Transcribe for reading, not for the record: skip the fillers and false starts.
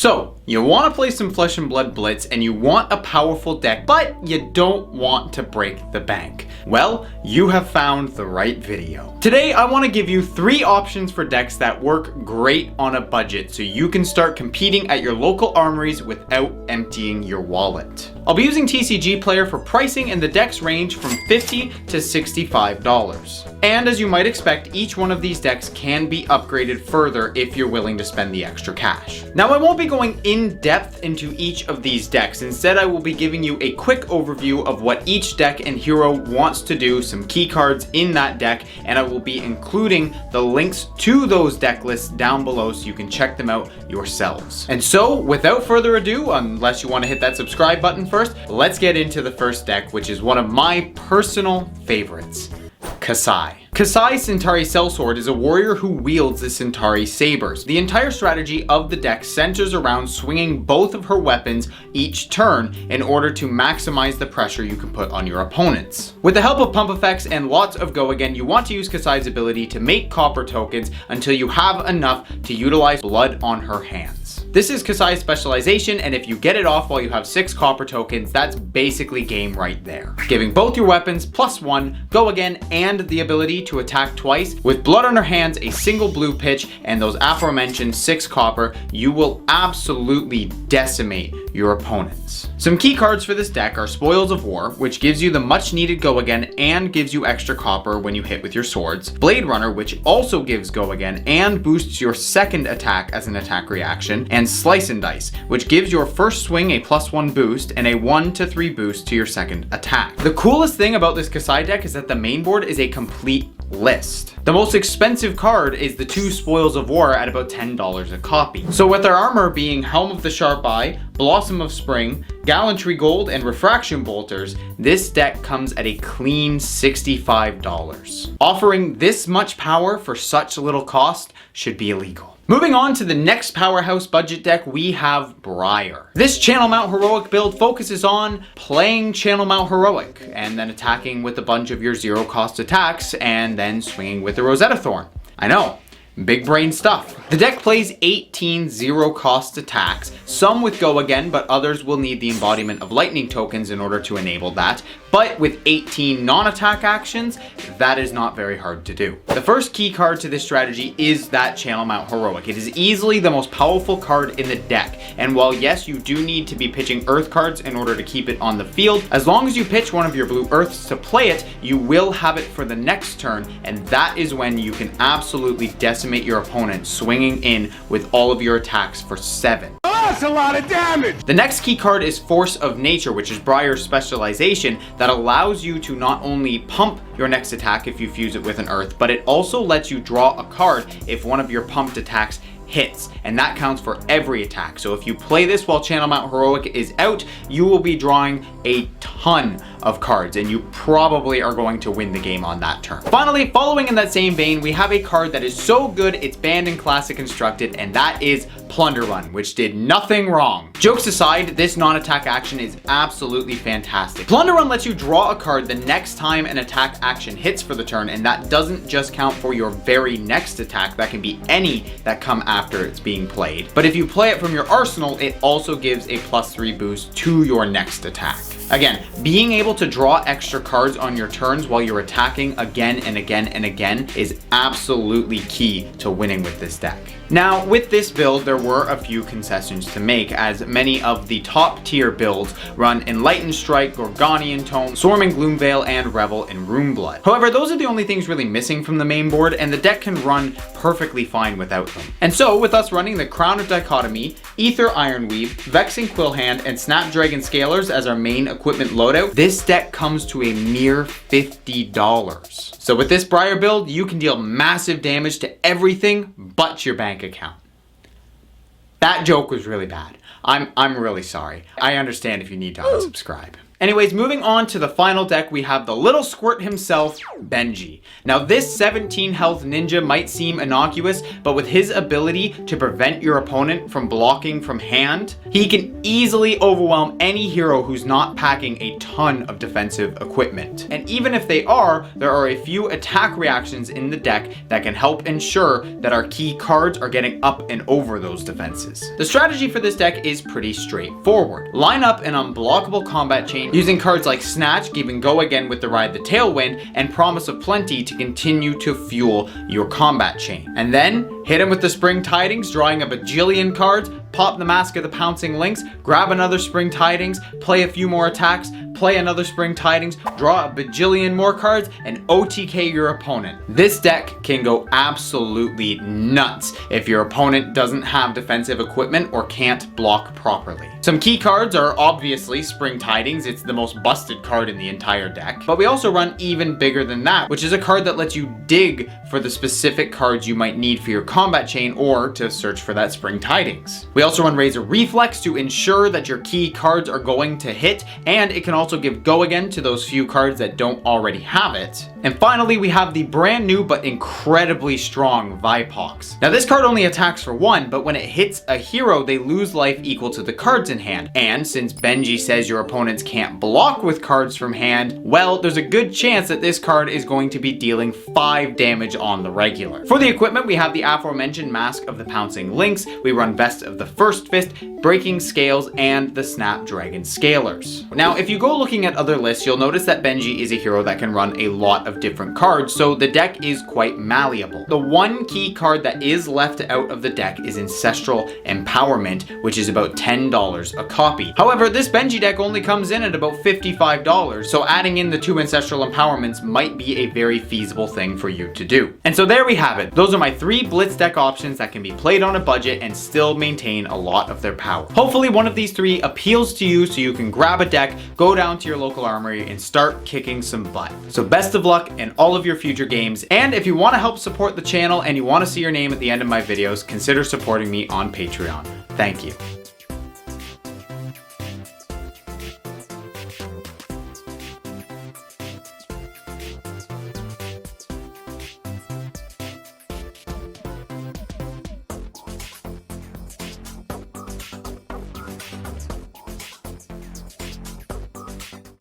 So, you want to play some Flesh and Blood Blitz and you want a powerful deck, but you don't want to break the bank. Well, you have found the right video. Today, I want to give you 3 options for decks that work great on a budget so you can start competing at your local armories without emptying your wallet. I'll be using TCG Player for pricing, and the decks range from $50 to $65. And as you might expect, each one of these decks can be upgraded further if you're willing to spend the extra cash. Now, I won't be going in depth into each of these decks. Instead, I will be giving you a quick overview of what each deck and hero wants to do, some key cards in that deck, and I will be including the links to those deck lists down below so you can check them out yourselves. And so, without further ado, unless you want to hit that subscribe button first, let's get into the first deck, which is one of my personal favorites. Kaisa. Kaisa Centauri Sellsword is a warrior who wields the Centauri sabers. The entire strategy of the deck centers around swinging both of her weapons each turn in order to maximize the pressure you can put on your opponents. With the help of pump effects and lots of go again, you want to use Kasai's ability to make copper tokens until you have enough to utilize blood on her hands. This is Kasai's specialization, and if you get it off while you have 6 copper tokens, that's basically game right there. Giving both your weapons +1, go again, and the ability to attack twice. With blood on her hands, a single blue pitch, and those aforementioned 6 copper, you will absolutely decimate your opponents. Some key cards for this deck are Spoils of War, which gives you the much needed go again and gives you extra copper when you hit with your swords. Blade Runner, which also gives go again and boosts your second attack as an attack reaction. And Slice and Dice, which gives your first swing a +1 boost and a 1 to 3 boost to your second attack. The coolest thing about this Kaisa deck is that the main board is a complete list. The most expensive card is the 2 Spoils of War at about $10 a copy. So with their armor being Helm of the Sharp Eye, Blossom of Spring, Gallantry Gold, and Refraction Bolters, this deck comes at a clean $65. Offering this much power for such little cost should be illegal. Moving on to the next powerhouse budget deck, we have Briar. This Channel Mount Heroic build focuses on playing Channel Mount Heroic and then attacking with a bunch of your 0 cost attacks and then swinging with the Rosetta Thorn. I know. Big brain stuff. The deck plays 18 0 cost attacks, some with go again, but others will need the embodiment of lightning tokens in order to enable that. But with 18 non-attack actions, that is not very hard to do. The first key card to this strategy is that Channel Mount Heroic. It is easily the most powerful card in the deck, and while yes, you do need to be pitching earth cards in order to keep it on the field, as long as you pitch one of your blue earths to play it, you will have it for the next turn, and that is when you can absolutely decimate your opponent, swinging in with all of your attacks for 7. That's a lot of damage! The next key card is Force of Nature, which is Briar's specialization that allows you to not only pump your next attack if you fuse it with an earth, but it also lets you draw a card if one of your pumped attacks hits, and that counts for every attack. So if you play this while Channel Mount Heroic is out, you will be drawing a ton of cards, and you probably are going to win the game on that turn. Finally, following in that same vein, we have a card that is so good it's banned in Classic Constructed, and that is Plunder Run, which did nothing wrong. Jokes aside, this non-attack action is absolutely fantastic. Plunder Run lets you draw a card the next time an attack action hits for the turn, and that doesn't just count for your very next attack. That can be any that come after it's being played. But if you play it from your arsenal, it also gives a +3 boost to your next attack. Again, being able to draw extra cards on your turns while you're attacking again and again and again is absolutely key to winning with this deck. Now, with this build, there were a few concessions to make, as many of the top tier builds run Enlightened Strike, Gorgonian Tome, Swarming Gloomveil, and Revel in Runeblood. However, those are the only things really missing from the main board, and the deck can run perfectly fine without them. And so, with us running the Crown of Dichotomy, Aether Ironweave, Vexing Quillhand, and Snapdragon Scalers as our main equipment loadout, this deck comes to a mere $50. So with this Briar build, you can deal massive damage to everything but your bank account. That joke was really bad. I'm really sorry. I understand if you need to unsubscribe. Anyways, moving on to the final deck, we have the little squirt himself, Benji. Now this 17 health ninja might seem innocuous, but with his ability to prevent your opponent from blocking from hand, he can easily overwhelm any hero who's not packing a ton of defensive equipment. And even if they are, there are a few attack reactions in the deck that can help ensure that our key cards are getting up and over those defenses. The strategy for this deck is pretty straightforward. Line up an unblockable combat chain using cards like Snatch, giving Go Again with the Ride the Tailwind, and Promise of Plenty to continue to fuel your combat chain. And then hit him with the Spring Tidings, drawing a bajillion cards, pop the Mask of the Pouncing Lynx, grab another Spring Tidings, play a few more attacks, play another Spring Tidings, draw a bajillion more cards, and OTK your opponent. This deck can go absolutely nuts if your opponent doesn't have defensive equipment or can't block properly. Some key cards are obviously Spring Tidings. It's the most busted card in the entire deck. But we also run even bigger than that, which is a card that lets you dig for the specific cards you might need for your combat chain or to search for that Spring Tidings. We also run Razor Reflex to ensure that your key cards are going to hit, and it can also give Go Again to those few cards that don't already have it. And finally, we have the brand new but incredibly strong Vipox. Now this card only attacks for 1, but when it hits a hero, they lose life equal to the cards in hand. And since Benji says your opponents can't block with cards from hand, well, there's a good chance that this card is going to be dealing 5 damage on the regular. For the equipment, we have the aforementioned Mask of the Pouncing Lynx, we run Vest of the First Fist, Breaking Scales, and the Snapdragon Scalers. Now, if you go looking at other lists, you'll notice that Benji is a hero that can run a lot of different cards, so the deck is quite malleable. The one key card that is left out of the deck is Ancestral Empowerment, which is about $10 a copy. However, this Benji deck only comes in at about $55, so adding in the 2 Ancestral Empowerments might be a very feasible thing for you to do. And so there we have it. Those are my 3 Blitz deck options that can be played on a budget and still maintain a lot of their power. Hopefully one of these 3 appeals to you so you can grab a deck, go down to your local armory, and start kicking some butt. So best of luck in all of your future games, and if you want to help support the channel and you want to see your name at the end of my videos, consider supporting me on Patreon. Thank you.